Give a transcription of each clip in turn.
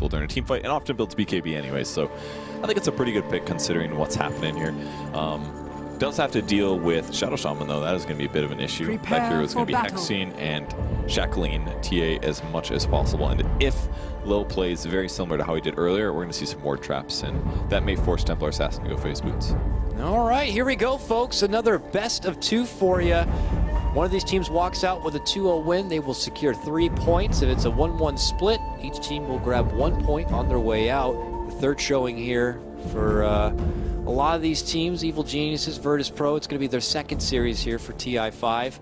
useful during a team fight, and often builds BKB anyways, so I think it's a pretty good pick considering what's happening here. Does have to deal with Shadow Shaman, though. That is going to be a bit of an issue. That hero is going to be hexing and shackling TA as much as possible. And if Lil plays very similar to how he did earlier, we're going to see some ward traps, and that may force Templar Assassin to go face boots. All right, here we go, folks. Another best of 2 for you. One of these teams walks out with a 2-0 win. They will secure 3 points. If it's a 1-1 split, each team will grab 1 point on their way out. The third showing here for a lot of these teams, Evil Geniuses, VIRTUS.PRO, it's going to be their second series here for TI5.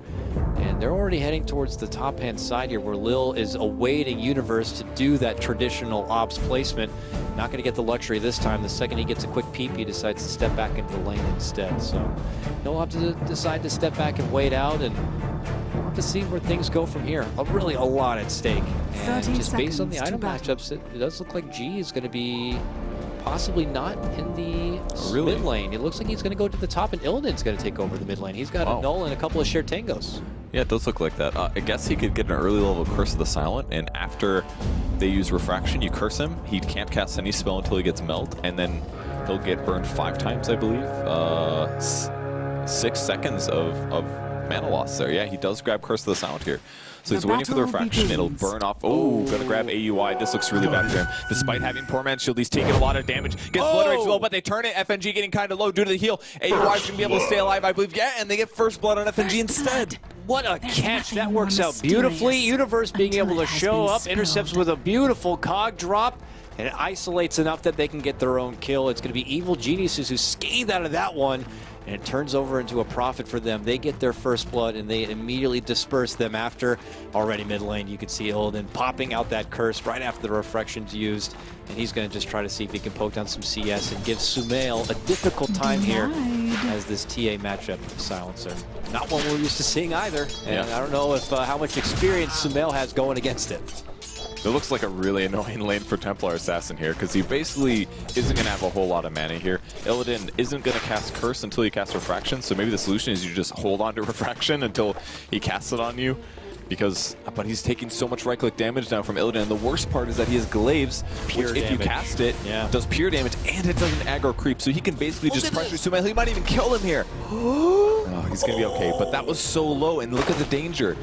And they're already heading towards the top-hand side here where Lil is awaiting Universe to do that traditional ops placement. Not going to get the luxury this time. The second he gets a quick peep, he decides to step back into the lane instead. So he'll have to decide to step back and wait out, and we'll have to see where things go from here. Really a lot at stake. And just based on the item matchups, it does look like G is going to be possibly not in the mid lane. It looks like he's going to go to the top, and Illidan's going to take over the mid lane. He's got a null and a couple of shared tangos. Yeah, it does look like that. I guess he could get an early level Curse of the Silent, and after they use Refraction, you curse him. He can't cast any spell until he gets Meld, and then he'll get burned 5 times, I believe. 6 seconds of mana loss there. Yeah, he does grab Curse of the Silent here. So he's waiting for the Refraction. It'll burn off. Oh, gonna grab AUI. This looks really bad for him. Despite having poor man's shield, he's taking a lot of damage. Gets Blood Rage low, but they turn it. FNG getting kind of low due to the heal. AUI is gonna be able to stay alive, I believe. Yeah, and they get first blood on FNG instead. What a catch. That works out beautifully. Universe being able to show up, intercepts with a beautiful cog drop, and it isolates enough that they can get their own kill. It's going to be Evil Geniuses who scathed out of that one, and it turns over into a profit for them. They get their first blood, and they immediately disperse them after. Already mid lane, you can see Illidan popping out that curse right after the Refraction's used, and he's going to just try to see if he can poke down some CS and give Sumail a difficult time here as this TA matchup silencer. Not one we're used to seeing either, and I don't know if how much experience Sumail has going against it. It looks like a really annoying lane for Templar Assassin here, because he basically isn't going to have a whole lot of mana here. Illidan isn't going to cast Curse until he casts Refraction, so maybe the solution is you just hold on to Refraction until he casts it on you. But he's taking so much right-click damage now from Illidan, and the worst part is that he has Glaives, which if you cast it, does pure damage, and it does an aggro creep, so he can basically just pressure Sumail. He might even kill him here. Oh, he's going to be okay, but that was so low, and look at the danger.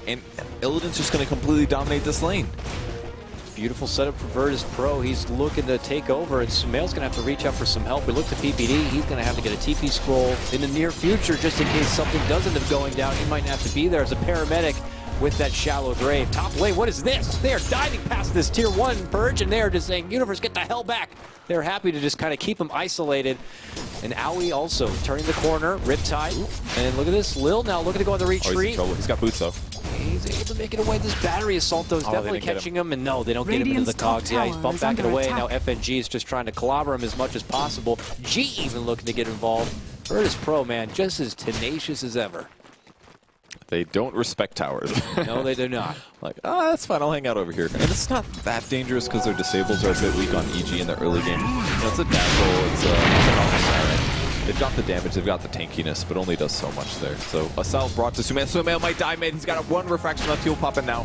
And Illidan's just going to completely dominate this lane. Beautiful setup for VIRTUS.PRO. He's looking to take over, and Sumail's going to have to reach out for some help. We look to PPD. He's going to have to get a TP scroll in the near future just in case something does end up going down. He might have to be there as a paramedic with that shallow grave. Top lane, what is this? They are diving past this tier 1 purge, and they're just saying, Universe, get the hell back. They're happy to just kind of keep him isolated. And Aoi also turning the corner, Riptide. And look at this, Lil now looking to go on the retreat. He's got boots, though. He's able to make it away. This battery assault, though, is definitely catching him. And no, they don't get him into the cogs. Yeah, he's bumped back and away. And now FNG is just trying to clobber him as much as possible. G even looking to get involved. VIRTUS.PRO, man, just as tenacious as ever. They don't respect towers. No, they do not. Like, that's fine, I'll hang out over here. And it's not that dangerous because their disables are a bit weak on EG in the early game. You know, it's a dazzle, it's a siren. They've got the damage, they've got the tankiness, but only does so much there. So Assault brought to Sumail. Sumail might die mid. He's got a 1 Refraction left. He'll pop in now,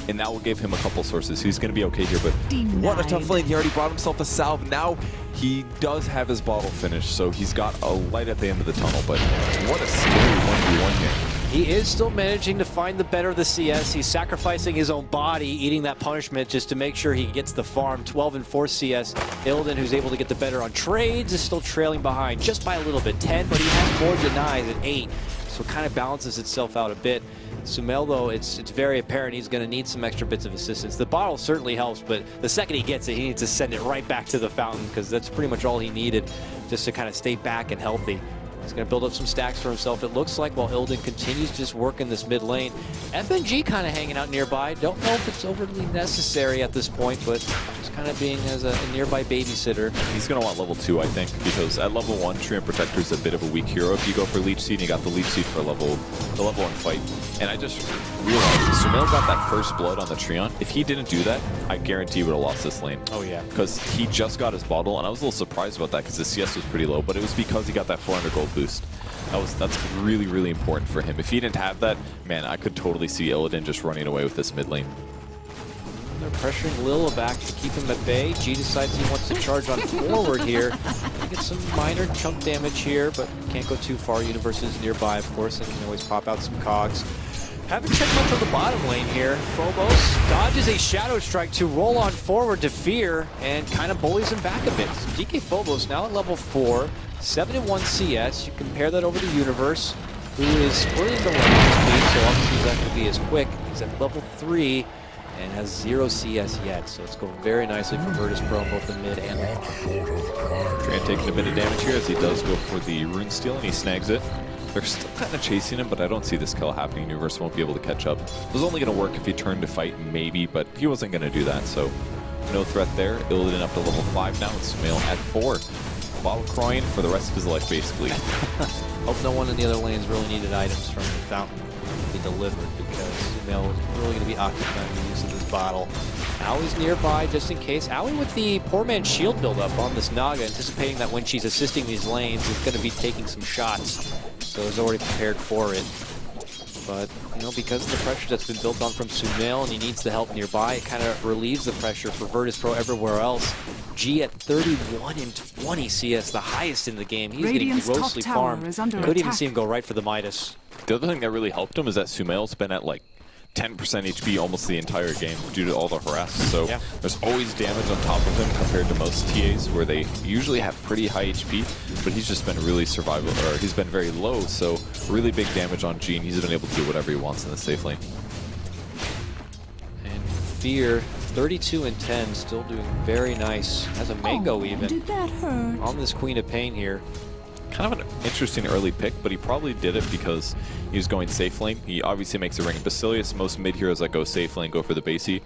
and that will give him a couple sources. He's going to be okay here, but what a tough lane. He already brought himself a salve. Now he does have his bottle finished, so he's got a light at the end of the tunnel, but what a scary 1v1 here. He is still managing to find the better of the CS. He's sacrificing his own body, eating that punishment just to make sure he gets the farm. 12 and 4 CS. Illidan, who's able to get the better on trades, is still trailing behind just by a little bit. 10, but he has more denies at 8. So it kind of balances itself out a bit. Sumail, though, it's very apparent he's going to need some extra bits of assistance. The bottle certainly helps, but the second he gets it, he needs to send it right back to the fountain, because that's pretty much all he needed just to kind of stay back and healthy. He's going to build up some stacks for himself, it looks like, while Illidan continues to just work in this mid lane. FNG kind of hanging out nearby. Don't know if it's overly necessary at this point, but just kind of being as a nearby babysitter. He's going to want level 2, I think, because at level 1, Treant Protector is a bit of a weak hero. If you go for Leech Seed, you got the Leech Seed for the level 1 fight. And I just realized Sumail got that first blood on the Treant. If he didn't do that, I guarantee he would have lost this lane. Oh, yeah. Because he just got his bottle, and I was a little surprised about that because his CS was pretty low, but it was because he got that 400 gold boost. That's really, really important for him. If he didn't have that, man, I could totally see Illidan just running away with this mid lane. They're pressuring Lil back to keep him at bay. G decides he wants to charge on forward here. Get some minor chunk damage here, but can't go too far. Universe is nearby, of course, and can always pop out some cogs. Haven't checked much on the bottom lane here. Phobos dodges a Shadow Strike to roll on forward to Fear and kind of bullies him back a bit. So DK Phobos now at level 4, 7-1 CS. You compare that over to Universe, who is splitting the lane speed, so obviously he's not going to be as quick. He's at level 3 and has 0 CS yet, so it's going very nicely for VIRTUS.PRO in both the mid and the bottom. Tran taking a bit of damage here as he does go for the Rune Steal and he snags it. They're still kind of chasing him, but I don't see this kill happening. Universe won't be able to catch up. It was only going to work if he turned to fight, maybe, but he wasn't going to do that, so no threat there. Illidan up to level 5 now, and Sumail at 4. Bottle crying for the rest of his life, basically. Hope no one in the other lanes really needed items from the fountain to be delivered, because Sumail was really going to be occupying the use of this bottle. Aui's nearby just in case. Aui with the poor man's shield buildup on this Naga, anticipating that when she's assisting these lanes, it's going to be taking some shots. So he's already prepared for it. But, you know, because of the pressure that's been built on from Sumail and he needs the help nearby, it kind of relieves the pressure for VIRTUS.PRO everywhere else. G at 31 and 20 CS, the highest in the game. He's getting grossly farmed. Could even see him go right for the Midas. The other thing that really helped him is that Sumail's been at like 10% HP almost the entire game due to all the harass, so yeah. There's always damage on top of him compared to most TAs where they usually have pretty high HP, but he's just been really survival, or he's been very low, so really big damage on G, and he's been able to do whatever he wants in the safe lane. And Fear, 32 and 10, still doing very nice. Has a Mango even did that hurt? On this Queen of Pain here. Kind of an interesting early pick, but he probably did it because he was going safe lane. He obviously makes a ring of Basilius. Most mid heroes that go safe lane go for the basey,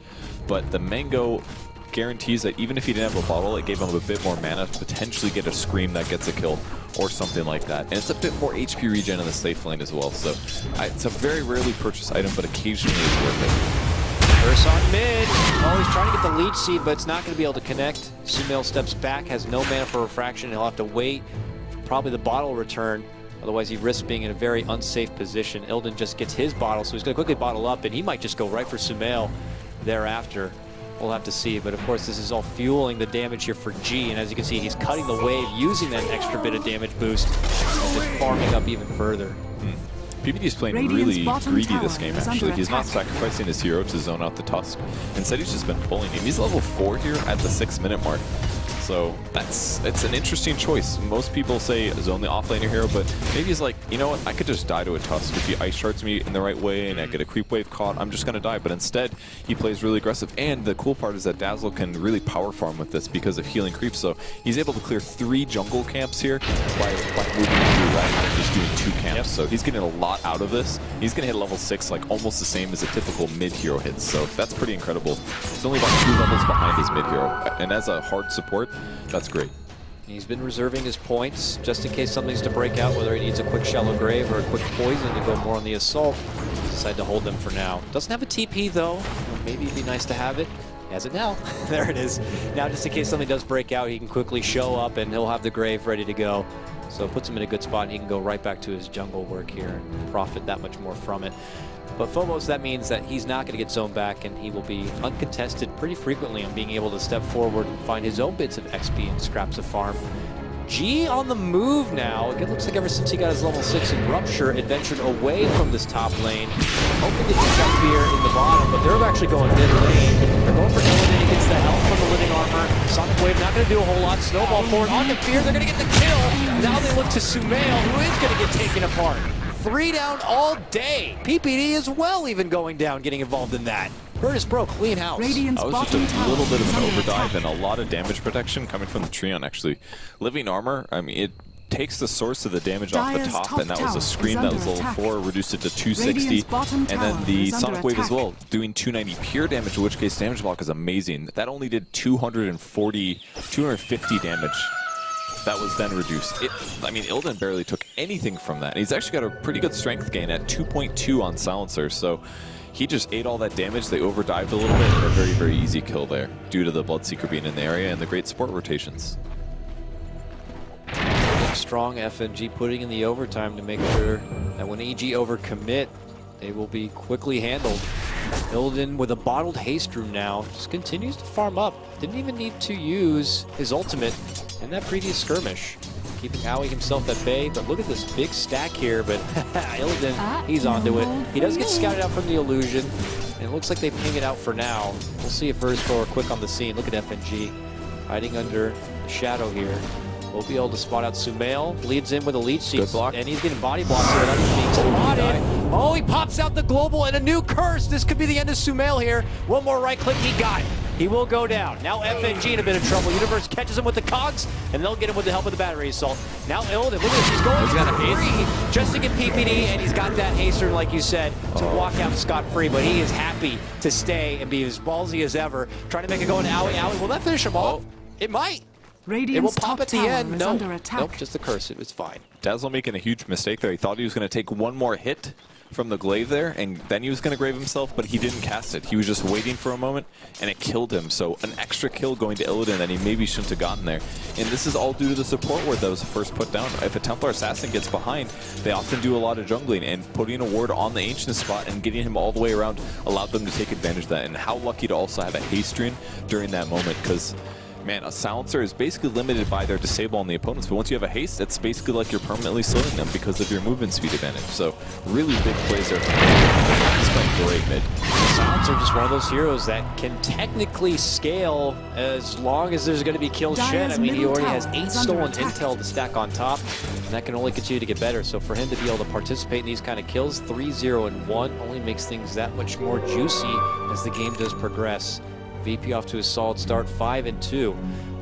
but the Mango guarantees that even if he didn't have a bottle, it gave him a bit more mana to potentially get a Scream that gets a kill or something like that. And it's a bit more HP regen in the safe lane as well, so it's a very rarely purchased item, but occasionally it's worth it. Curse on mid. Oh, he's trying to get the leech seed, but it's not going to be able to connect. Sumail steps back, has no mana for refraction. He'll have to wait. Probably the bottle return, otherwise he risks being in a very unsafe position. Illidan just gets his bottle, so he's going to quickly bottle up, and he might just go right for Sumail thereafter. We'll have to see, but of course this is all fueling the damage here for G, and as you can see, he's cutting the wave using that extra bit of damage boost, and just farming up even further. PPD's playing really greedy this game, actually. He's not sacrificing his hero to zone out the Tusk. Instead, he's just been pulling him. He's level 4 here at the 6-minute mark. So it's an interesting choice. Most people say zone the offlaner hero, but maybe he's like, you know what, I could just die to a Tusk. If he ice shards me in the right way and I get a creep wave caught, I'm just going to die. But instead, he plays really aggressive. And the cool part is that Dazzle can really power farm with this because of healing creep. So he's able to clear 3 jungle camps here by moving through rather than just doing 2 camps. Yep. So he's getting a lot out of this. He's going to hit level 6 like almost the same as a typical mid-hero hits. So that's pretty incredible. It's only about 2 levels behind his mid-hero. And as a hard support, that's great. He's been reserving his points just in case something's to break out, whether he needs a quick shallow grave or a quick poison to go more on the assault. He's decided to hold them for now. Doesn't have a TP though. Maybe it'd be nice to have it. He has it now. There it is. Now just in case something does break out, he can quickly show up and he'll have the grave ready to go. So it puts him in a good spot and he can go right back to his jungle work here and profit that much more from it. But Phobos, that means that he's not going to get zoned back and he will be uncontested pretty frequently on being able to step forward and find his own bits of XP and scraps of farm. G on the move now. It looks like ever since he got his level 6 in Rupture, adventured away from this top lane, hoping to catch up Fear in the bottom, but they're actually going mid lane. They're going for Illidan. He gets the help from the living armor. Sonic Wave not going to do a whole lot. Snowball forward onto Fear. They're going to get the kill. Now they look to Sumail, who is going to get taken apart. 3 down all day. PPD as well even going down, getting involved in that. VIRTUS.PRO, clean house. That was just a little bit of an overdive and a lot of damage protection coming from the Treon, actually. Living armor, I mean, it takes the source of the damage off the top, and that was a Scream that was level 4, reduced it to 260, and then the Sonic Wave as well, doing 290 pure damage, in which case damage block is amazing. That only did 250 damage. That was then reduced. I mean, Illidan barely took anything from that. He's actually got a pretty good strength gain at 2.2 on Silencer, so he just ate all that damage. They overdived a little bit, and a very, very easy kill there due to the Bloodseeker being in the area and the great support rotations. Strong FNG putting in the overtime to make sure that when EG overcommit, they will be quickly handled. Illidan with a bottled haste room now, just continues to farm up. Didn't even need to use his ultimate in that previous skirmish. Keeping Howie himself at bay, but look at this big stack here, but Illidan, he's onto it. He does get scouted out from the illusion, and it looks like they ping it out for now. We'll see if VIRTUS.PRO are quick on the scene. Look at FNG, hiding under the shadow here. We'll be able to spot out Sumail, leads in with a leech seed, and he's getting body blocks here without even being spotted. Oh, he pops out the global and a new curse. This could be the end of Sumail here. One more right click, he got it. He will go down. Now FNG in a bit of trouble. Universe catches him with the cogs, and they'll get him with the help of the battery assault. Now Illidan, look at this, he's going free just to get PPD, and he's got that haster, like you said, to walk out scot-free, but he is happy to stay and be as ballsy as ever, trying to make it go into Owie. Owie, will that finish him off? It might. Radiant's it will pop at the end. No, nope, just the curse. It was fine. Dazzle making a huge mistake there. He thought he was going to take one more hit from the glaive there, and then he was going to grave himself, but he didn't cast it. He was just waiting for a moment, and it killed him. So an extra kill going to Illidan that he maybe shouldn't have gotten there. And this is all due to the support ward that was first put down. If a Templar Assassin gets behind, they often do a lot of jungling, and putting a ward on the Ancient spot and getting him all the way around allowed them to take advantage of that. And how lucky to also have a haste rune during that moment, because man, a silencer is basically limited by their disable on the opponents, but once you have a haste, it's basically like you're permanently slowing them because of your movement speed advantage. So really big plays there. He's playing great mid. The silencer just one of those heroes that can technically scale as long as there's going to be kills shed. I mean, he already has 8 stolen intel to stack on top, and that can only continue to get better. So for him to be able to participate in these kind of kills, 3-0 and 1, only makes things that much more juicy as the game does progress. VP off to a solid start, 5-2.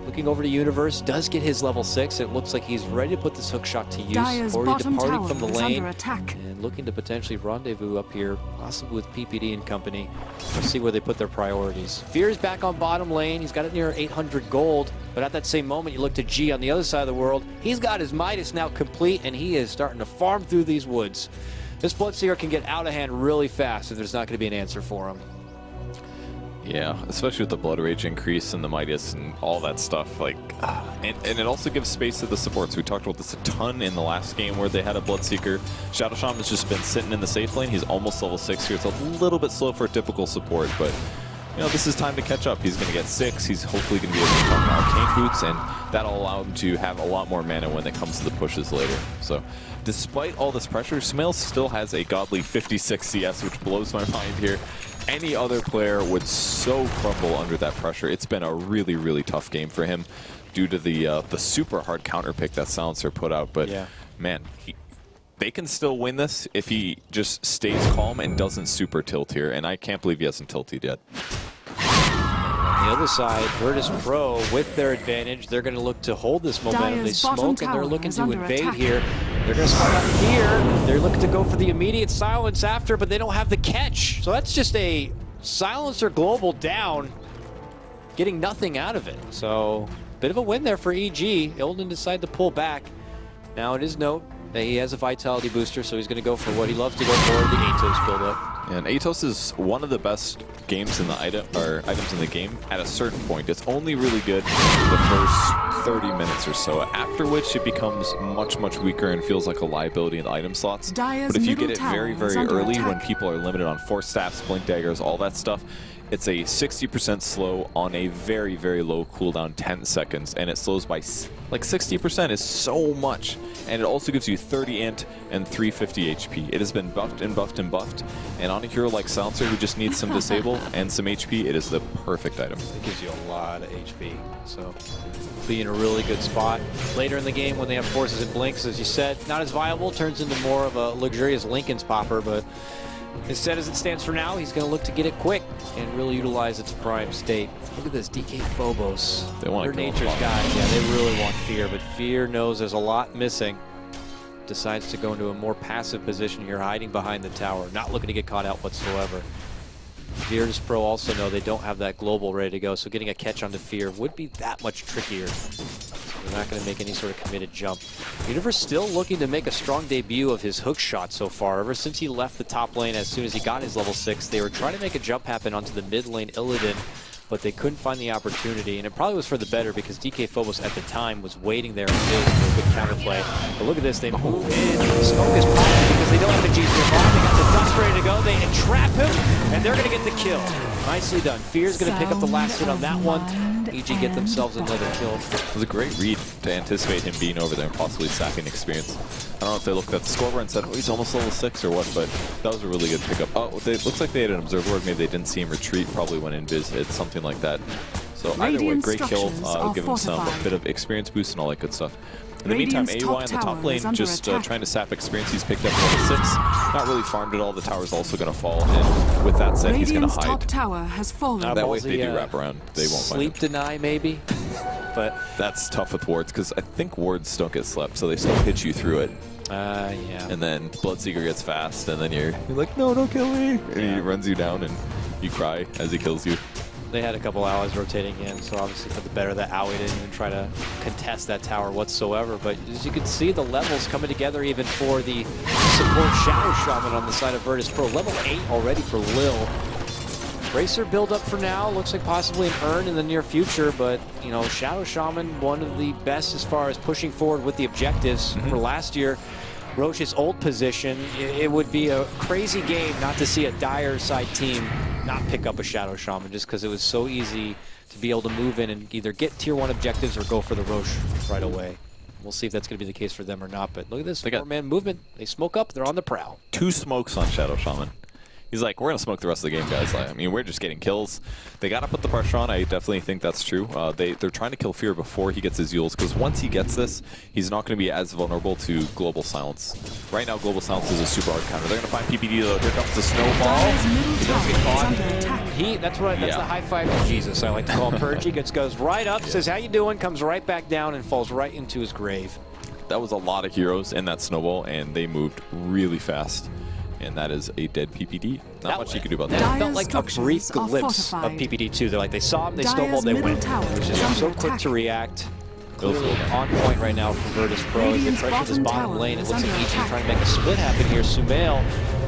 Looking over to Universe, does get his level 6. It looks like he's ready to put this hook shot to use. Already departing from the lane and looking to potentially rendezvous up here, possibly with PPD and company. We'll see where they put their priorities. Fear is back on bottom lane. He's got it near 800 gold. But at that same moment, you look to G on the other side of the world. He's got his Midas now complete, and he is starting to farm through these woods. This Bloodseeker can get out of hand really fast if there's not going to be an answer for him. Yeah, especially with the Blood Rage increase and the Midas and all that stuff. Like, and it also gives space to the supports. We talked about this a ton in the last game where they had a Bloodseeker. Shadow Shaman's just been sitting in the safe lane. He's almost level 6 here. It's a little bit slow for a typical support, but you know, this is time to catch up. He's going to get 6. He's hopefully going to be able to farm Arcane Boots, and that'll allow him to have a lot more mana when it comes to the pushes later. So, despite all this pressure, Sumail still has a godly 56 CS, which blows my mind here. Any other player would so crumble under that pressure. It's been a really, really tough game for him due to the super hard counter pick that Silencer put out. But yeah, man, they can still win this if he just stays calm and doesn't super tilt here. And I can't believe he hasn't tilted yet. On the other side, VIRTUS.PRO with their advantage, they're going to look to hold this momentum. They smoke and they're looking to invade here. They're going to spot out here. They're looking to go for the immediate silence after, but they don't have the catch. So that's just a silencer global down, getting nothing out of it. So bit of a win there for EG. Illidan decided to pull back. Now it is note that he has a vitality booster, so he's going to go for what he loves to go for, the Atos buildup. And Atos is one of the best games in the items in the game at a certain point. It's only really good the first 30 minutes or so, after which it becomes much, much weaker and feels like a liability in the item slots. But if you get it very, very early when people are limited on Force Staffs, Blink Daggers, all that stuff, it's a 60% slow on a very, very low cooldown, 10 seconds, and it slows by like 60% is so much. And it also gives you 30 int and 350 HP. It has been buffed and buffed and buffed, and on a hero like Silencer who just needs some disable and some HP, it is the perfect item. It gives you a lot of HP, so be in a really good spot. Later in the game when they have forces and blinks, as you said, not as viable, turns into more of a luxurious Lincoln's popper, but instead, as it stands for now, he's going to look to get it quick and really utilize its prime state. Look at this, DK Phobos. They want to nature's guys. Yeah, they really want Fear, but Fear knows there's a lot missing. Decides to go into a more passive position here, hiding behind the tower, not looking to get caught out whatsoever. VIRTUS.PRO also know they don't have that global ready to go, so getting a catch onto Fear would be that much trickier. They're not going to make any sort of committed jump. Universe still looking to make a strong debut of his hook shot so far. Ever since he left the top lane, as soon as he got his level 6, they were trying to make a jump happen onto the mid lane Illidan. but they couldn't find the opportunity, and it probably was for the better because DK Phobos at the time was waiting there for a good counterplay. But look at this, they move in, the smoke is popping because they don't have the G's nearby. They got the dust ready to go, they entrap him, and they're going to get the kill. Nicely done. Fear's going to pick up the last hit on that one. EG get themselves another kill. It was a great read to anticipate him being over there and possibly sacking experience. I don't know if they looked at the scoreboard and said, oh, he's almost level 6 or what, but that was a really good pickup. Oh, it looks like they had an observer board. Maybe they didn't see him retreat, probably when Invis hit, something like that. So either way, great kill. Give him a bit of experience boost and all that good stuff. In the meantime, AUI in the top lane just trying to sap experience. He's picked up level 6. Not really farmed at all. The tower's also going to fall. And with that said, he's going to hide. Top tower has fallen. That way, if they do wrap around, they won't find him. Sleep deny, maybe. But that's tough with wards, because I think wards don't get slept, so they still hit you through it. Yeah. And then Bloodseeker gets fast, and then you're like, no, don't kill me. And he runs you down, and you cry as he kills you. They had a couple allies rotating in, so obviously for the better that Aoi didn't even try to contest that tower whatsoever. But as you can see, the levels coming together even for the support Shadow Shaman on the side of VIRTUS.PRO. Level 8 already for Lil. Bracer build up for now. Looks like possibly an Urn in the near future, but you know, Shadow Shaman, one of the best as far as pushing forward with the objectives for last year. Roche's old position, it would be a crazy game not to see a Dire side team not pick up a Shadow Shaman just because it was so easy to be able to move in and either get tier 1 objectives or go for the Roche right away. We'll see if that's going to be the case for them or not, but look at this 4-man movement. They smoke up, they're on the prowl. 2 smokes on Shadow Shaman. He's like, we're going to smoke the rest of the game, guys. I mean, we're just getting kills. They got to put the pressure on. I definitely think that's true. They're trying to kill Fear before he gets his Yules, because once he gets this, he's not going to be as vulnerable to Global Silence. Right now, Global Silence is a super hard counter. They're going to find PPD, though. Here comes the Snowball. He does get caught. That's the high five of Jesus, I like to call Purge. He goes right up, says, how you doing, comes right back down, and falls right into his grave. That was a lot of heroes in that Snowball, and they moved really fast. And that is a dead PPD. Not much you can do about that. That felt like a brief glimpse of PPD2. They're like, they saw him, they snowballed, they went. It was just so quick to react. Clearly on point right now for VIRTUS.PRO. They pressure this bottom lane. It looks like EG trying to make a split happen here. Sumail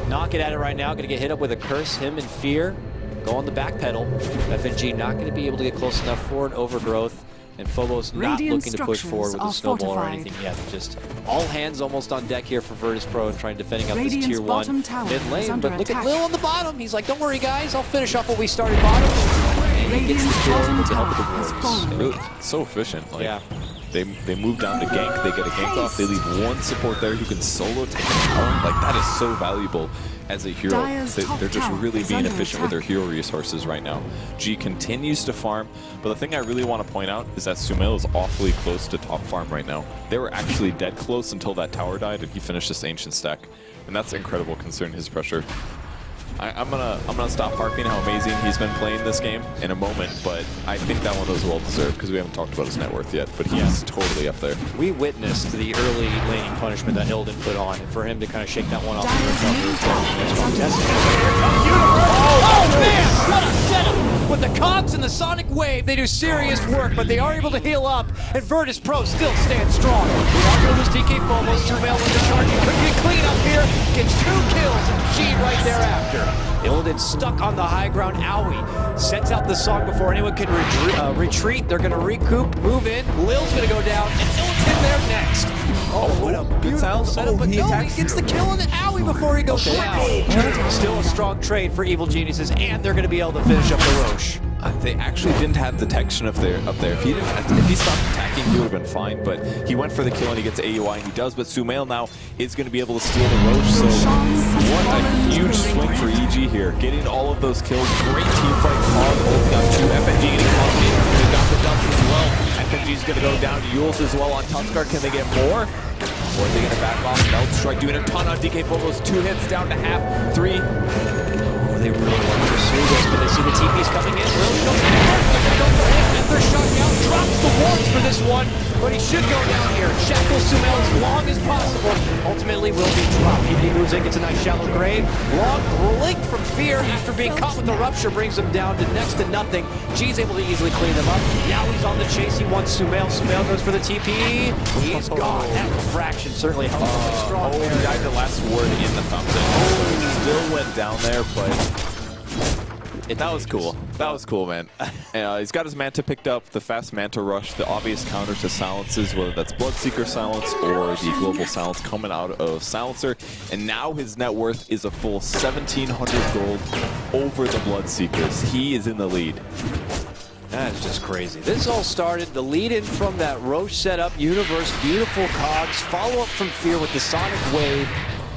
knocking at it right now. Going to get hit up with a curse. Him in Fear. Go on the back pedal. FNG not going to be able to get close enough for an overgrowth. And Phobos not looking to push forward with a snowball or anything yet. Just all hands almost on deck here for VIRTUS.PRO and trying defending up this tier 1 mid lane. But look at Lil on the bottom. He's like, don't worry, guys. I'll finish off what we started bottom. And he gets the kill with the help of the wards. Really, so efficient. Like, yeah. They move down to gank. They get a gank off. They leave 1 support there who can solo take a tower. Like, that is so valuable as a hero. They're just really being efficient with their hero resources right now. G continues to farm, but the thing I really want to point out is that Sumail is awfully close to top farm right now. They were actually dead close until that tower died and he finished this ancient stack. And that's incredible considering his pressure. I'm gonna stop harping how amazing he's been playing this game in a moment, but I think that one was well deserved because we haven't talked about his net worth yet, but he's totally up there. We witnessed the early laning punishment that Illidan put on, and for him to kind of shake that one off. Oh man, what a setup! With the cogs and the Sonic Wave, they do serious work, but they are able to heal up, and VIRTUS.PRO still stands strong. We all know this DK Phobos, Sumail with the charge. He could get clean up here, gets 2 kills, and G right thereafter. Illidan stuck on the high ground. Aoi sets out the song before anyone can retreat. They're going to recoup, move in. Lil's going to go down, and Illidan there next. Oh, what a beautiful setup, but no, he gets the kill on the Aoi before he goes down. Still a strong trade for Evil Geniuses, and they're going to be able to finish up the Roche. They actually didn't have detection up there. If he stopped attacking, he would have been fine. But he went for the kill and he gets AUI, and he does. But Sumail now is going to be able to steal the Roche. So what a huge swing for EG here, getting all of those kills. Great team fight on both down to FNG getting caught in. They got the dust as well. FNG's going to go down to Yules as well on Tuskar. Can they get more? Or are they going to back off? Melt Strike doing a ton on DK Phobos. 2 hits down to half, 3. They really want to pursue this, but they see the TP's coming in. Really don't get it. They're going to go for him. Ember shot down, drops the wards for this one, but he should go down here. Shackle Sumail as long as possible. Ultimately will be dropped. He moves in, gets a nice shallow grave. Long blink from Fear after being caught with the rupture brings him down to next to nothing. G's able to easily clean them up. Now he's on the chase. He wants Sumail. Sumail goes for the TP. He's gone. That refraction certainly helps him strong. Oh, he died the last word in the fountain. Still went down there, but That was cool. That was cool, man. He's got his Manta picked up, the fast Manta rush, the obvious counter to silences, whether that's Bloodseeker silence or the global silence coming out of Silencer. And now his net worth is a full 1,700 gold over the Bloodseekers. He is in the lead. That is just crazy. This all started, the lead-in from that Roche setup, Universe, beautiful cogs, follow-up from Fear with the Sonic Wave,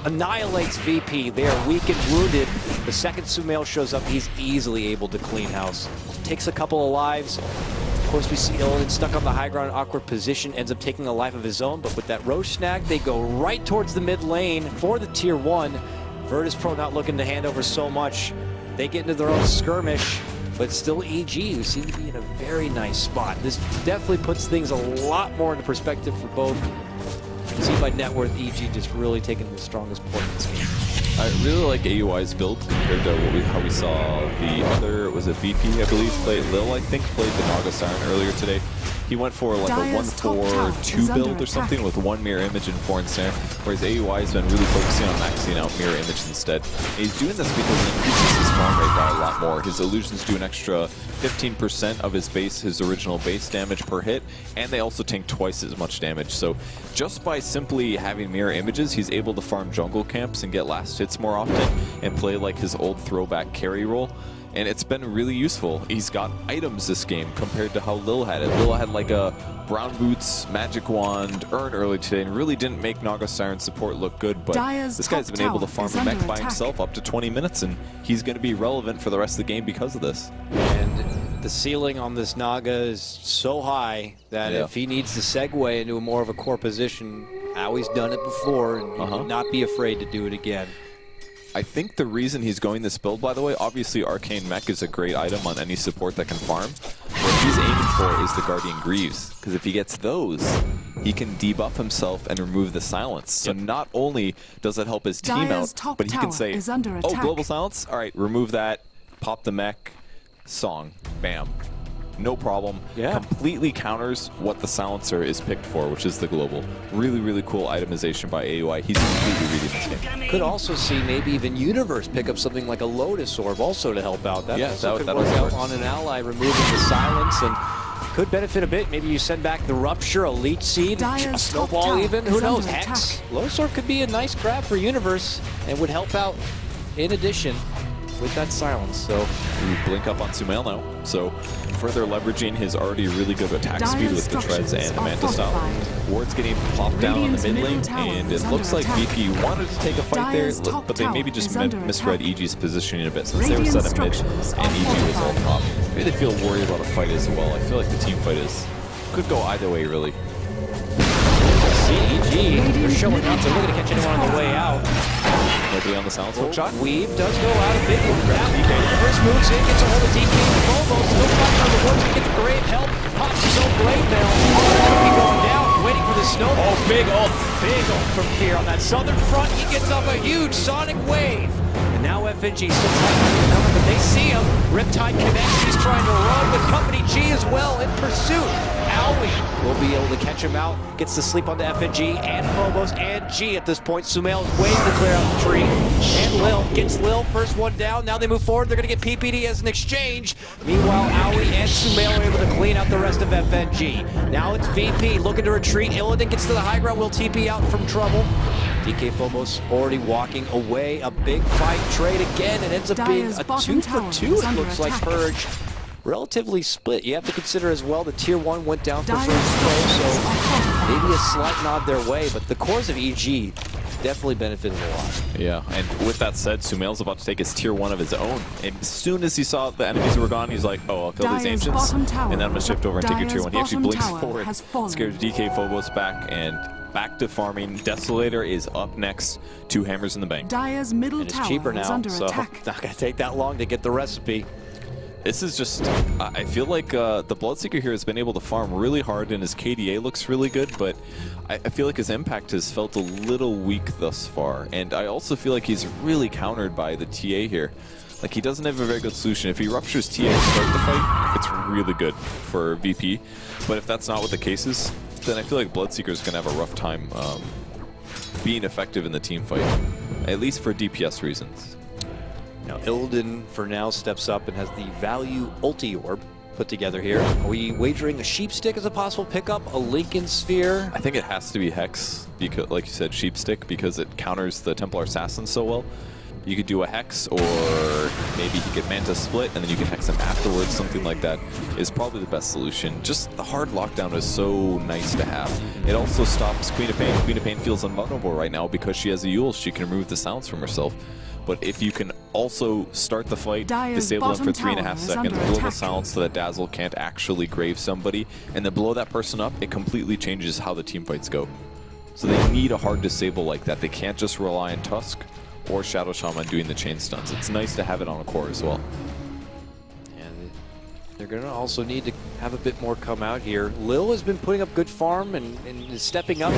annihilates VP. They are weak and wounded. The second Sumail shows up, he's easily able to clean house. Takes a couple of lives. Of course, we see Illidan stuck on the high ground, awkward position, ends up taking a life of his own, but with that Roche snag, they go right towards the mid lane for the tier 1. VIRTUS.PRO not looking to hand over so much. They get into their own skirmish, but still EG, who seem to be in a very nice spot. This definitely puts things a lot more into perspective for both. You can see by net worth, EG just really taking the strongest point in this game. I really like AUI's build compared to how we saw the other, was it VP, I believe, played Lil, I think, played the Naga Siren earlier today. He went for like a 1-4-2 build or something with 1 mirror image and 4 ensnare, whereas AUI has been really focusing on maxing out mirror image instead. And he's doing this because it increases his farm rate by a lot more. His illusions do an extra 15% of his original base damage per hit, and they also tank twice as much damage. So just by simply having mirror images, he's able to farm jungle camps and get last hits more often and play like his old throwback carry role. And it's been really useful. He's got items this game compared to how Lil had it. Lil had like a Brown Boots, Magic Wand, Urn early today, and really didn't make Naga Siren support look good. But this guy's been able to farm a mech by himself up to 20 minutes, and he's going to be relevant for the rest of the game because of this. And the ceiling on this Naga is so high that if he needs to segue into more of a core position, Aui's done it before, and he would not be afraid to do it again. I think the reason he's going this build, by the way, obviously Arcane Mech is a great item on any support that can farm. What he's aiming for is the Guardian Greaves, because if he gets those, he can debuff himself and remove the silence. So not only does that help his team out, but he can say, oh, global silence? All right, remove that, pop the mech, song, bam. No problem. Completely counters what the silencer is picked for, which is the global. Really, really cool itemization by AUI. He's completely reading this game. Could also see maybe even Universe pick up something like a Lotus Orb also to help out. That also could work out on an ally, removing the silence, and could benefit a bit. Maybe you send back the Rupture, a Leech Seed, a Snowball even. Who knows? Hex. Lotus Orb could be a nice grab for Universe and would help out in addition with that silence. So we blink up on Sumail now. So further leveraging his already really good attack speed with the treads and the Manta style. Ward's getting popped down on the mid lane, and it looks like VP wanted to take a fight there, but they maybe just misread EG's positioning a bit since they were set at mid and EG was all top. Maybe they feel worried about a fight as well. I feel like the team fight could go either way, really. EG, they're showing up. They're looking to catch anyone on the way out. Nobody on the silence hook shot. Weave does go out a big one. First moves in, gets a hold of DK and Bobo. Still fighting on the woods to get the grave help. Pops his own blade mail. Enemy going down, waiting for the snow. Oh, big ult. Big ult from Fear on that southern front. He gets up a huge sonic wave. And now FNG still trying to get number, but they see him. Riptide connects. He's trying to run with Company G as well in pursuit. Aui will be able to catch him out. Gets to sleep on the FNG and Phobos and G at this point. Sumail's waiting to clear out the tree. And Lil gets Lil, first one down. Now they move forward. They're going to get PPD as an exchange. Meanwhile, Aui and Sumail are able to clean out the rest of FNG. Now it's VP looking to retreat. Illidan gets to the high ground. Will TP out from trouble. DK Phobos already walking away. A big fight trade again. It ends up being a 2-for-2, it looks like, Purge. Relatively split. You have to consider as well the tier 1 went down for VIRTUS.PRO, so maybe a slight nod their way, but the cores of EG definitely benefited a lot. Yeah, and with that said, Sumail's about to take his tier 1 of his own, and as soon as he saw the enemies were gone, he's like, oh, I'll kill these ancients, and then I'm going to shift over and take your tier 1. He actually blinks forward, scares DK Phobos back, and back to farming. Desolator is up next. 2 hammers in the bank. Dire's middle and it's cheaper now, so not going to take that long to get the recipe. This is just, I feel like the Bloodseeker here has been able to farm really hard, and his KDA looks really good, but I feel like his impact has felt a little weak thus far. And I also feel like he's really countered by the TA here. Like, he doesn't have a very good solution. If he ruptures TA to start the fight, it's really good for VP. But if that's not what the case is, then I feel like Bloodseeker is going to have a rough time being effective in the team fight, at least for DPS reasons. Now Illidan for now steps up and has the value ulti orb put together here. Are we wagering a sheep stick as a possible pickup? A Lincoln Sphere? I think it has to be Hex, because, like you said, sheep stick, because it counters the Templar Assassin so well. You could do a Hex, or maybe he could Manta Split, and then you can Hex him afterwards. Something like that is probably the best solution. Just the hard lockdown is so nice to have. It also stops Queen of Pain. Queen of Pain feels invulnerable right now because she has a Yule. She can remove the silence from herself. But if you can also start the fight, disable them for 3.5 seconds, blow the silence so that Dazzle can't actually grave somebody, and then blow that person up, it completely changes how the team fights go. So they need a hard disable like that. They can't just rely on Tusk or Shadow Shaman doing the chain stuns. It's nice to have it on a core as well. And they're going to also need to have a bit more come out here. Lil has been putting up good farm and is stepping up.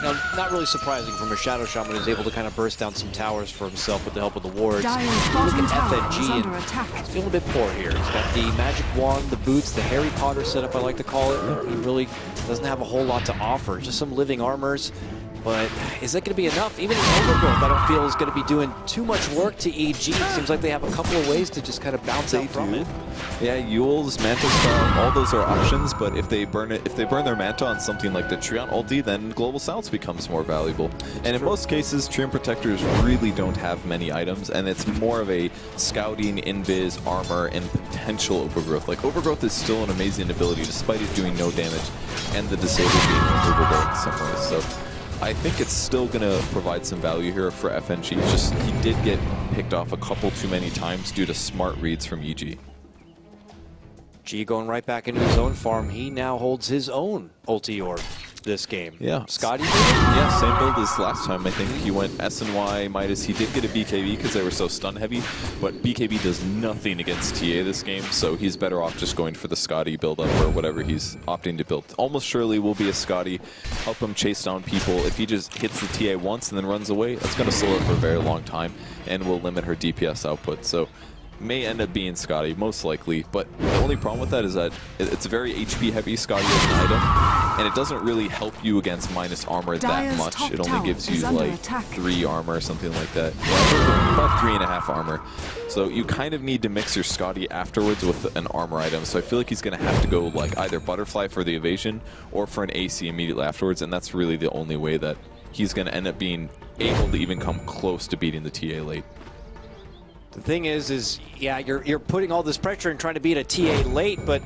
Now, not really surprising from a Shadow Shaman who's able to kind of burst down some towers for himself with the help of the wards. Look at FNG and he's feeling a bit poor here. He's got the magic wand, the boots, the Harry Potter setup, I like to call it. He really doesn't have a whole lot to offer. Just some living armors. But is that going to be enough? Even in Overgrowth, I don't feel is going to be doing too much work to EG. Seems like they have a couple of ways to just kind of bounce out from it. Yeah, Yule's, Manta Star, all those are options, but if they burn their Manta on something like the Treant ulti, then Global Silence becomes more valuable. And in most cases, Treant Protectors really don't have many items, and it's more of a scouting, invis, armor, and potential Overgrowth. Like, Overgrowth is still an amazing ability, despite it doing no damage, and the Disable being removable in some ways. So I think it's still going to provide some value here for FNG. It's just he did get picked off a couple too many times due to smart reads from EG. G going right back into his own farm. He now holds his own ulti orb this game. Yeah. Scotty did it? Yeah, same build as last time. I think he went SNY Midas. He did get a BKB because they were so stun heavy, but BKB does nothing against TA this game, so he's better off just going for the Scotty build up or whatever he's opting to build. Almost surely will be a Scotty, help him chase down people. If he just hits the TA once and then runs away, that's going to slow it for a very long time and will limit her DPS output. So may end up being Scotty, most likely, but the only problem with that is that it's a very HP heavy Scotty as an item, and it doesn't really help you against minus armor that much. It only gives you like 3 armor or something like that. Yeah, about 3.5 armor. So you kind of need to mix your Scotty afterwards with an armor item. So I feel like he's going to have to go like either Butterfly for the evasion or for an AC immediately afterwards, and that's really the only way that he's going to end up being able to even come close to beating the TA late. The thing is yeah, you're putting all this pressure and trying to beat a TA late, but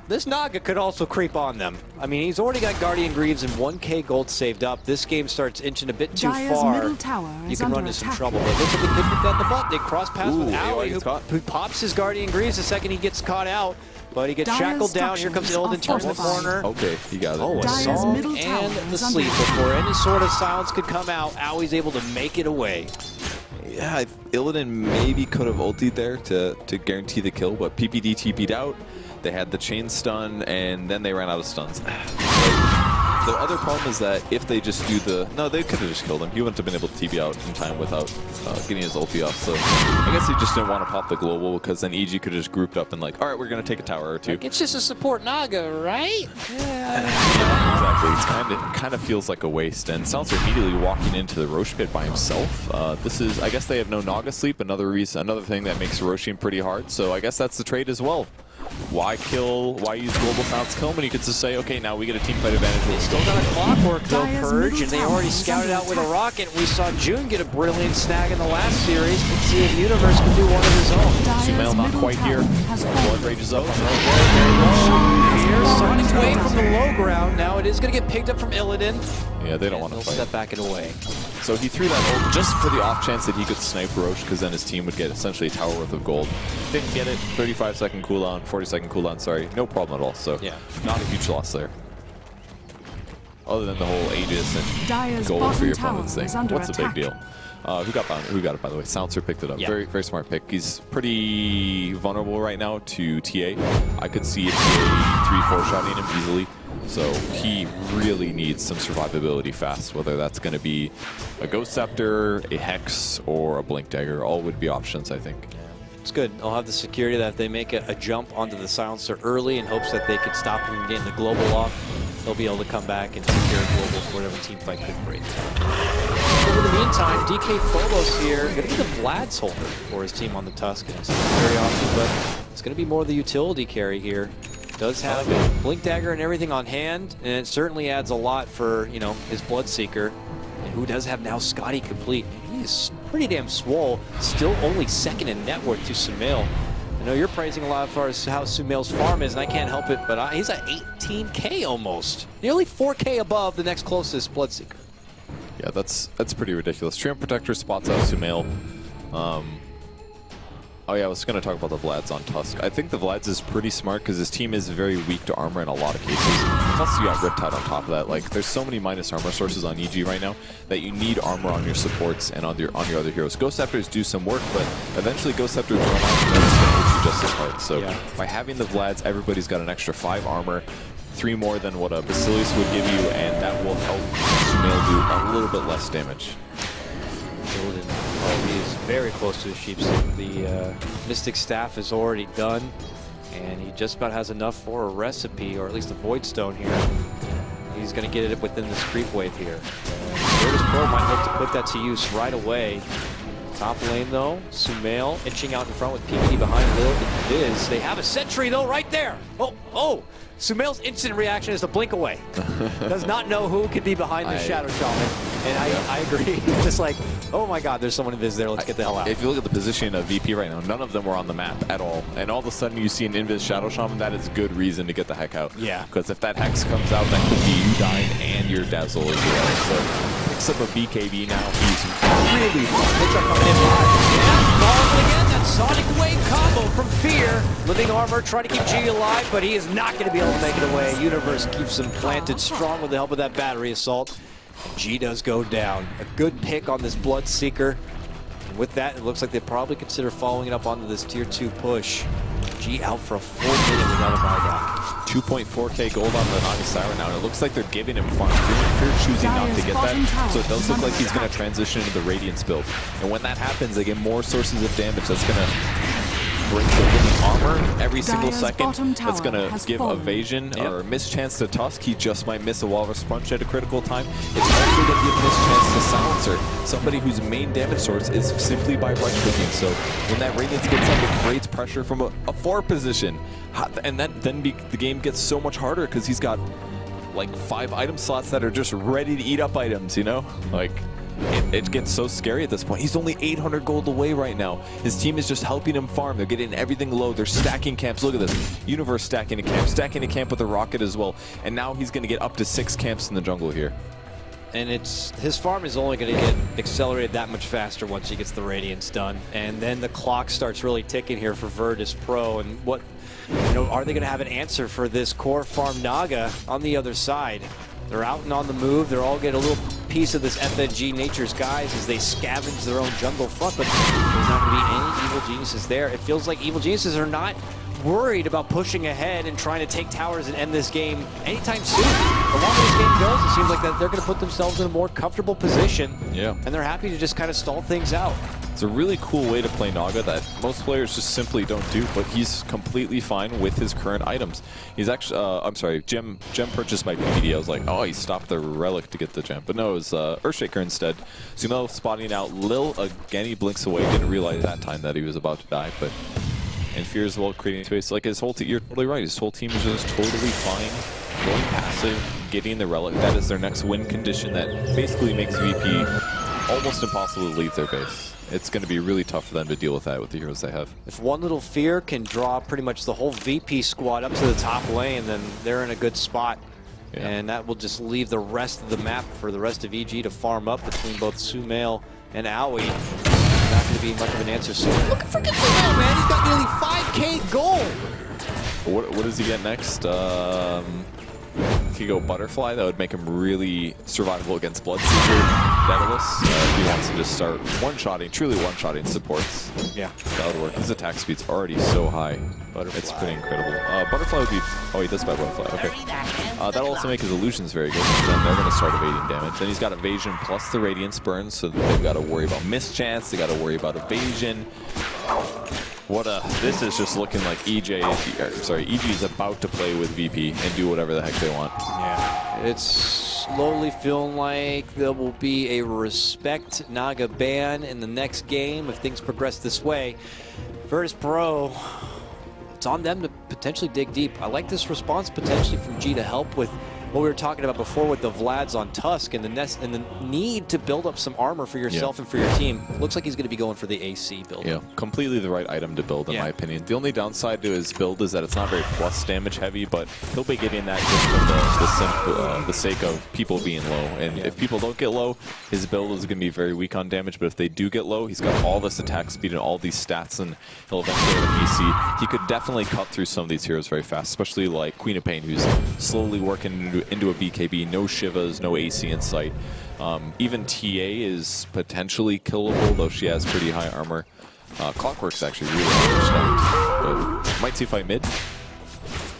this Naga could also creep on them. I mean, he's already got Guardian Greaves and 1k gold saved up. This game starts inching a bit too far. You can run into some trouble. But looks like they could pick that in the butt. They cross pass with Owie, who pops his Guardian Greaves the second he gets caught out. But he gets shackled down. Here comes Illidan, turns the corner. Okay, he got it. Oh, a song and the sleep. Before any sort of silence could come out, Owie's able to make it away. Yeah, Illidan maybe could have ultied there to guarantee the kill, but PPD TP'd out. They had the chain stun, and then they ran out of stuns. The other problem is that if they just do the... No, they could have just killed him. He wouldn't have been able to TP out in time without getting his ulti off. So I guess he just didn't want to pop the global, because then EG could have just grouped up and like, all right, we're going to take a tower or two. Like, it's just a support Naga, right? Yeah, exactly. It kind of feels like a waste. And Silencer immediately walking into the Rosh pit by himself. This is, I guess they have no Naga sleep. Another thing that makes Roshian pretty hard. So I guess that's the trade as well. Why use Global Silence kill when you could just say, okay, now we get a team fight advantage. They still got a clockwork though, Purge, and they already scouted out with a rocket. We saw June get a brilliant snag in the last series. Let's see if Universe can do one of his own. Sumail not quite here. Blood rages up on the Here, Sonic Wave from the low ground. Now it is going to get picked up from Illidan. Yeah, they don't want to fight. Step back and away. So he threw that ult just for the off chance that he could snipe Roche, because then his team would get essentially a tower worth of gold. Didn't get it. 35-second cooldown, 40-second cooldown, sorry. No problem at all. So yeah, not a huge loss there. Other than the whole Aegis and gold for your opponent's thing. What's the big deal? Who got it, by the way? Silencer picked it up. Yeah. Very, very smart pick. He's pretty vulnerable right now to TA. I could see a TA 3-4 shotting him easily. So he really needs some survivability fast, whether that's going to be a Ghost Scepter, a Hex, or a Blink Dagger. All would be options, I think. It's good. They'll have the security that if they make a jump onto the Silencer early in hopes that they could stop him from getting the global off, they'll be able to come back and secure global for whatever team fight could break. But in the meantime, DK Phobos here, going to be the Vlad's holder for his team on the Tusk. And it's not very often, but it's going to be more the utility carry here. Does have Blink Dagger and everything on hand, and it certainly adds a lot for, you know, his Bloodseeker, and who does have now Scotty complete. He is pretty damn swole, still only second in net worth to Sumail. I know you're praising a lot as far as how Sumail's farm is, and I can't help it, but he's at 18K almost. Nearly 4K above the next closest Bloodseeker. Yeah, that's pretty ridiculous. Treant Protector spots out Sumail. Oh yeah, I was going to talk about the Vlads on Tusk. I think the Vlads is pretty smart because his team is very weak to armor in a lot of cases. Plus you got Riptide on top of that. Like, there's so many minus armor sources on EG right now that you need armor on your supports and on your other heroes. Ghost Scepters do some work, but eventually Ghost Scepters run out and it's going to hit you just as hard. So by having the Vlads, everybody's got an extra 5 armor, 3 more than what a Basilius would give you, and that will help Sumail do a little bit less damage. He is very close to the Sheep's. The Mystic Staff is already done, and he just about has enough for a recipe, or at least a Void Stone here. He's going to get it within this creep wave here. VIRTUS.PRO might look to put that to use right away. Top lane, though, Sumail inching out in front with PP behind Lil and Viz. They have a sentry, though, right there. Oh! Sumail's instant reaction is to blink away. Does not know who could be behind the Shadow Shaman. And I agree. Just like, oh my god, there's someone in Viz there. Let's get the hell out. If you look at the position of VP right now, none of them were on the map at all. And all of a sudden you see an Invis Shadow Shaman, that is good reason to get the heck out. Yeah. Because if that Hex comes out, that could be you dying and your Dazzle as well. So picks up a BKB now. He's really fun. Looks like coming in live. And falling again, that Sonic Wave combo from Fear. Living Armor trying to keep G alive, but he is not going to be able to make it away. Universe keeps him planted strong with the help of that battery assault. And G does go down. A good pick on this Bloodseeker. And with that, it looks like they probably consider following it up onto this tier 2 push. G out for a full minute without a buyback. 2.4k gold on the Naga Siren now, and it looks like they're giving him farm. Fear choosing not to get that, so it does look like he's going to transition into the Radiance build. And when that happens, they get more sources of damage. That's going to bring the armor every single second. That's going to give evasion or a mischance to Tusk. He just might miss a Walrus Punch at a critical time. It's also going to give a mischance to Silencer, somebody whose main damage source is simply by right-clicking. So when that Radiance gets up, it creates pressure from a 4 position. And then the game gets so much harder because he's got like 5 item slots that are just ready to eat up items, you know? Like, it gets so scary at this point. He's only 800 gold away right now. His team is just helping him farm. They're getting everything low. They're stacking camps. Look at this. Universe stacking a camp with a rocket as well. And now he's going to get up to 6 camps in the jungle here. And his farm is only going to get accelerated that much faster once he gets the Radiance done. And then the clock starts really ticking here for VIRTUS.PRO. And what, you know, are they going to have an answer for this core farm Naga on the other side? They're out and on the move. They're all getting a little piece of this FNG Nature's Guise as they scavenge their own jungle front, but there's not going to be any Evil Geniuses there. It feels like Evil Geniuses are not worried about pushing ahead and trying to take towers and end this game anytime soon. The longer this game goes, it seems like that they're going to put themselves in a more comfortable position. Yeah. And they're happy to just kind of stall things out. It's a really cool way to play Naga that most players just simply don't do, but he's completely fine with his current items. He's actually, I'm sorry, gem purchased by PvD. I was like, oh, he stopped the relic to get the gem. But no, it was Earthshaker instead. Sumail spotting out Lil again. He blinks away. Didn't realize that time that he was about to die, but and Fear as well creating space. Like his whole team, you're totally right. His whole team is just totally fine, going passive, getting the relic. That is their next win condition that basically makes VP almost impossible to leave their base. It's going to be really tough for them to deal with that with the heroes they have. If one little Fear can draw pretty much the whole VP squad up to the top lane, then they're in a good spot. Yeah. And that will just leave the rest of the map for the rest of EG to farm up between both Sumail and Aoi. Not going to be much of an answer soon. Look at freaking Sumail, man! He's got nearly 5k gold! What does he get next? If he go Butterfly, that would make him really survivable against Bloodseeker, Daedalus. If he wants to just start one-shotting, truly one-shotting supports. Yeah, that would work. His attack speed's already so high. Butterfly. It's pretty incredible. Butterfly would be... Oh, he does buy Butterfly. Okay. That'll also make his illusions very good. Then they're going to start evading damage. Then he's got evasion plus the Radiance Burn, so they've got to worry about mischance. They got to worry about evasion. This is just looking like EG is about to play with VP and do whatever the heck they want. Yeah, it's slowly feeling like there will be a respect Naga ban in the next game if things progress this way. VIRTUS.PRO, it's on them to potentially dig deep. I like this response potentially from G to help with what we were talking about before with the Vlads on Tusk and the need to build up some armor for yourself and for your team. Looks like he's going to be going for the AC build. Yeah, completely the right item to build in my opinion. The only downside to his build is that it's not very plus damage heavy, but he'll be getting that just for the sake of people being low. And if people don't get low, his build is going to be very weak on damage, but if they do get low, he's got all this attack speed and all these stats, and he'll eventually have an EC. He could definitely cut through some of these heroes very fast, especially like Queen of Pain, who's slowly working into a BKB, no Shivas, no AC in sight. Even TA is potentially killable, though she has pretty high armor. Clockwork's actually really understacked, but might see fight mid.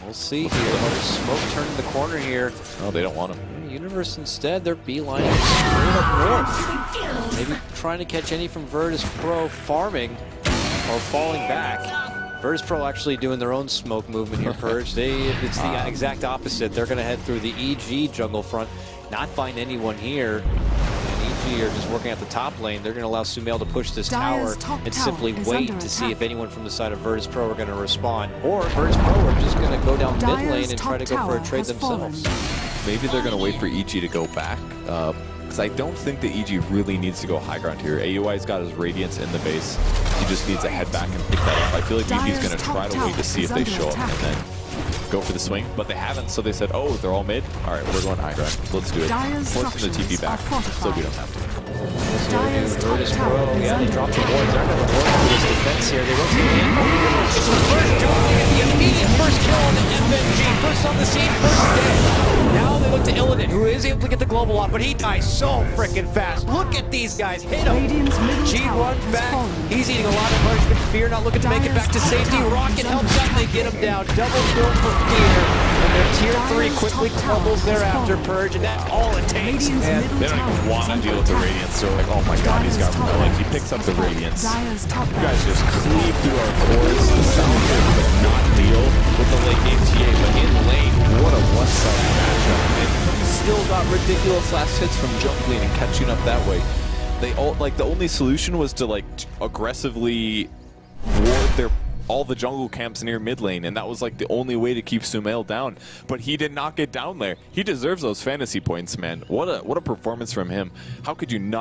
We'll see here. Smoke turning the corner here. Oh, they don't want him. Universe instead, they're beelining straight up north. Maybe trying to catch any from VIRTUS.PRO farming or falling back. VIRTUS.PRO actually doing their own smoke movement here, Purge. It's the exact opposite. They're going to head through the EG jungle front, not find anyone here. And EG are just working at the top lane. They're going to allow Sumail to push this tower and simply wait to see if anyone from the side of VIRTUS.PRO are going to respond. Or VIRTUS.PRO are just going to go down mid lane and try to go for a trade themselves. Maybe they're going to wait for EG to go back. Because I don't think that EG really needs to go high ground here. AUI's got his Radiance in the base. He just needs to head back and pick that up. I feel like EG's going to try to wait to see if they show up and then go for the swing. But they haven't, so they said, oh, they're all mid? All right, we're going high ground. Let's do it. Force them to TP back, so we don't have to. VIRTUS.PRO, they dropped the boards. They're going to work for this defense here. They won't take it. It's the first job. They get the immediate first kill on the FNG. First on the scene, first dead. Now they look to Illidan, who is able to get the global off, but he dies so freaking fast. Look at these guys. Hit him. G runs back. He's eating a lot of punishment. Fear not looking to make it back to safety. Rocket helps out. They get him down. Double kill for Fear. And their tier 3 quickly crumbles thereafter, Purge, and that's all it takes. And they don't even want to deal with the Radiance. They're like, oh my god, he's got like he picks up the Radiance. You guys just cleave through our cores. The sound here could not deal with the late game TA, but in lane, what a one-sided matchup. And he still got ridiculous last hits from jump lane and catching up that way. They all like the only solution was to like aggressively ward all the jungle camps near mid lane, and that was like the only way to keep Sumail down. But he did not get down there. He deserves those fantasy points, man. What a performance from him. How could you not